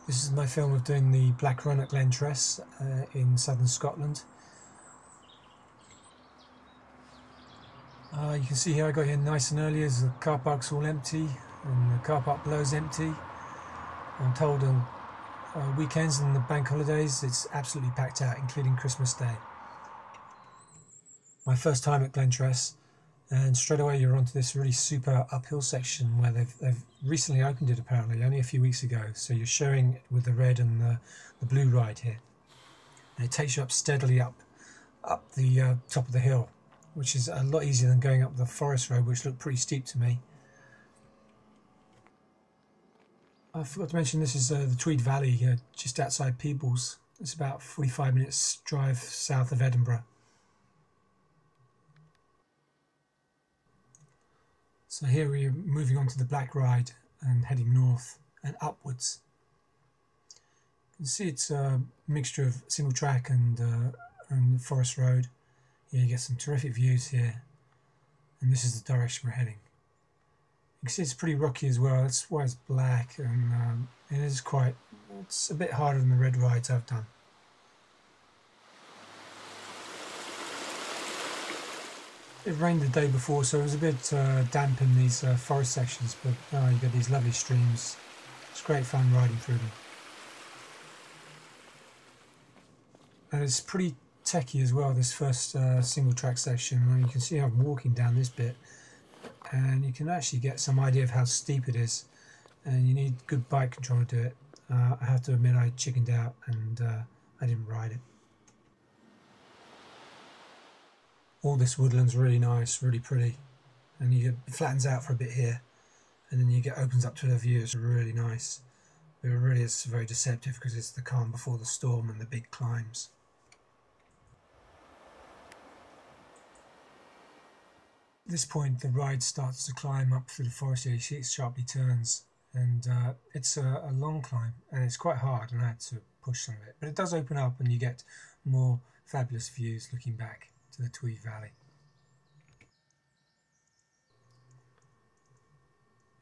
This is my film of doing the Black Run at Glentress in southern Scotland. You can see here I got here nice and early as the car park's all empty and the car park below's empty. I'm told on weekends and the bank holidays it's absolutely packed out, including Christmas Day. My first time at Glentress, and straight away you're onto this really super uphill section where they've recently opened it, apparently only a few weeks ago, so you're showing with the red and the blue ride here, and it takes you up steadily up the top of the hill, which is a lot easier than going up the forest road, which looked pretty steep to me. I forgot to mention this is the Tweed Valley, just outside Peebles. It's about 45 minutes drive south of Edinburgh. So here we're moving on to the Black Ride and heading north and upwards. You can see it's a mixture of single track and forest road. Here you get some terrific views here, and this is the direction we're heading. You can see it's pretty rocky as well. That's why it's black, and it's a bit harder than the red rides I've done. It rained the day before, so it was a bit damp in these forest sections, but you get these lovely streams. It's great fun riding through them. And it's pretty techy as well, this first single track section. You can see I'm walking down this bit, and you can actually get some idea of how steep it is, and you need good bike control to do it. I have to admit I chickened out and I didn't ride it. All this woodland's really nice, really pretty, and it flattens out for a bit here, and then opens up to the view. It's really nice, but it really is very deceptive because it's the calm before the storm and the big climbs. At this point the ride starts to climb up through the forest here. You see it sharply turns, and it's a long climb, and it's quite hard, and I had to push some of it, but it does open up and you get more fabulous views looking back to the Tweed Valley.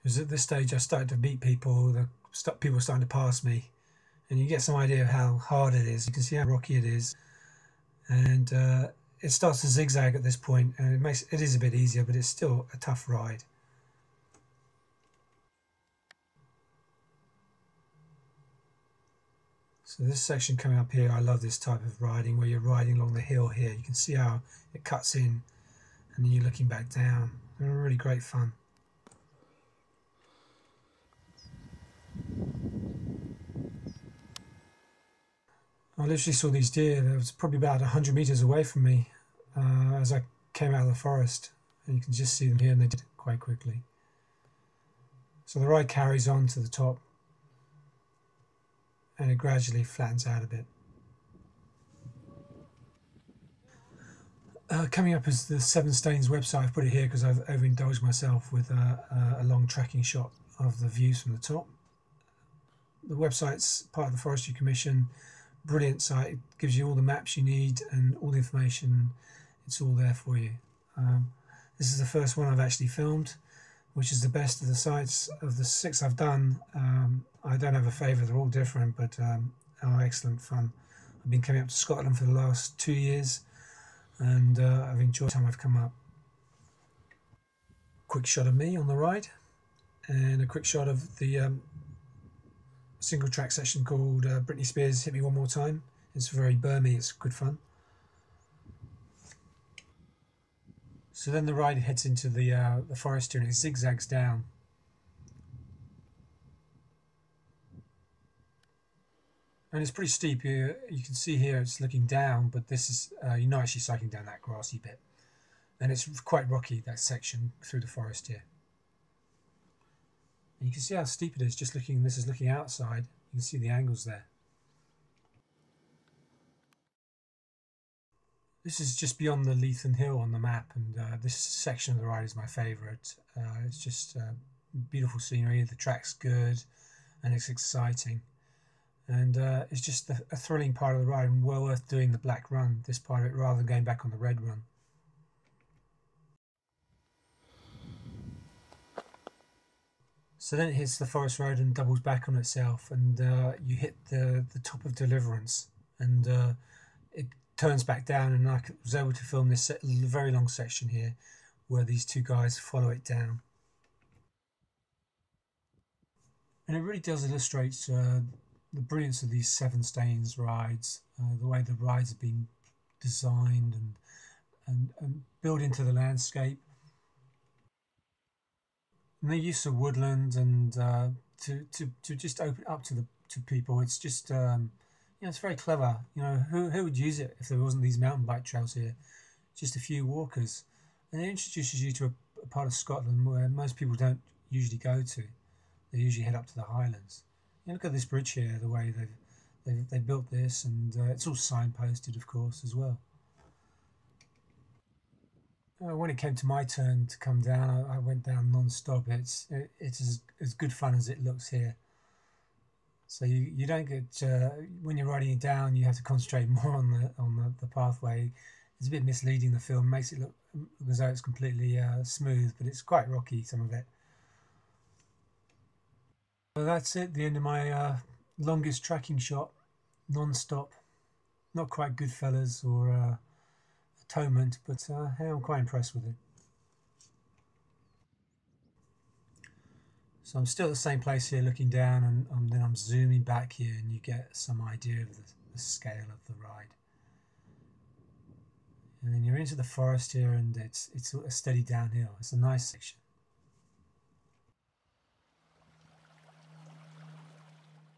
Because at this stage I started to meet people, people were starting to pass me, and you get some idea of how hard it is. You can see how rocky it is, and it starts to zigzag at this point, and it is a bit easier, but it's still a tough ride. So this section coming up here, I love this type of riding where you're riding along the hill here. You can see how it cuts in and then you're looking back down. They're really great fun. I literally saw these deer. They was probably about 100 meters away from me as I came out of the forest, and you can just see them here, and they did it quite quickly. So the ride carries on to the top, and it gradually flattens out a bit. Coming up is the Seven Stains website. I've put it here because I've overindulged myself with a long tracking shot of the views from the top. The website's part of the Forestry Commission. Brilliant site. It gives you all the maps you need and all the information. It's all there for you. This is the first one I've actually filmed, which is the best of the sites. Of the 6 I've done, I don't have a favourite. They're all different, but are excellent fun. I've been coming up to Scotland for the last 2 years, and I've enjoyed the time I've come up. Quick shot of me on the ride, and a quick shot of the single track section called Britney Spears' Hit Me One More Time. It's very Burmy, it's good fun. So then the ride heads into the forest here, and it zigzags down. And it's pretty steep here. You can see here it's looking down, but this is, you're not actually cycling down that grassy bit. And it's quite rocky, that section through the forest here. And you can see how steep it is just looking, this is looking outside. You can see the angles there. This is just beyond the Leithen Hill on the map, and this section of the ride is my favourite. It's just beautiful scenery, the track's good, and it's exciting. And it's just a thrilling part of the ride, and well worth doing the Black Run, this part of it, rather than going back on the Red Run. So then it hits the forest road and doubles back on itself, and you hit the top of Deliverance, and it turns back down, and I was able to film this very long section here where these two guys follow it down. And it really does illustrate the brilliance of these Seven Stains rides, the way the rides have been designed and built into the landscape. And the use of woodland and to just open up to people, it's just it's very clever. Who would use it if there wasn't these mountain bike trails here? Just a few walkers, and it introduces you to a part of Scotland where most people don't usually go to. They usually head up to the Highlands. Look at this bridge here, the way they've built this, and it's all signposted, of course, as well. When it came to my turn to come down, I went down non-stop. It's as good fun as it looks here. So you don't get when you're riding it down, you have to concentrate more on the pathway. It's a bit misleading. The film makes it look as though it's completely smooth, but it's quite rocky, some of it. So that's it. The end of my longest tracking shot, non-stop. Not quite Goodfellas or Atonement, but hey, I'm quite impressed with it. So I'm still at the same place here looking down, and then I'm zooming back here, and you get some idea of the scale of the ride. And then you're into the forest here, and it's a steady downhill. It's a nice section.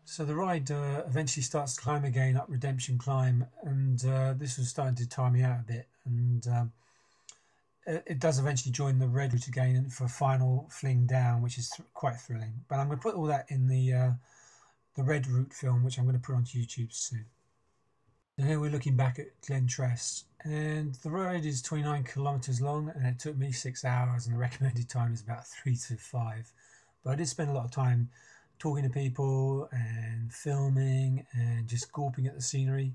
So the ride eventually starts to climb again, up Redemption Climb, and this was starting to tire me out a bit, and it does eventually join the red route again for a final fling down, which is quite thrilling. But I'm going to put all that in the red route film, which I'm going to put onto YouTube soon. And here we're looking back at Glentress, and the road is 29 kilometres long, and it took me 6 hours, and the recommended time is about 3 to 5. But I did spend a lot of time talking to people and filming and just gawping at the scenery.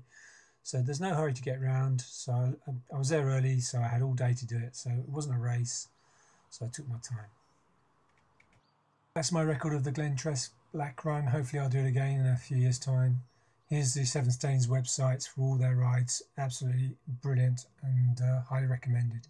So there's no hurry to get around. So I was there early, so I had all day to do it. So it wasn't a race, so I took my time. That's my record of the Glentress Black Run. Hopefully I'll do it again in a few years' time. Here's the Seven Stains websites for all their rides. Absolutely brilliant and highly recommended.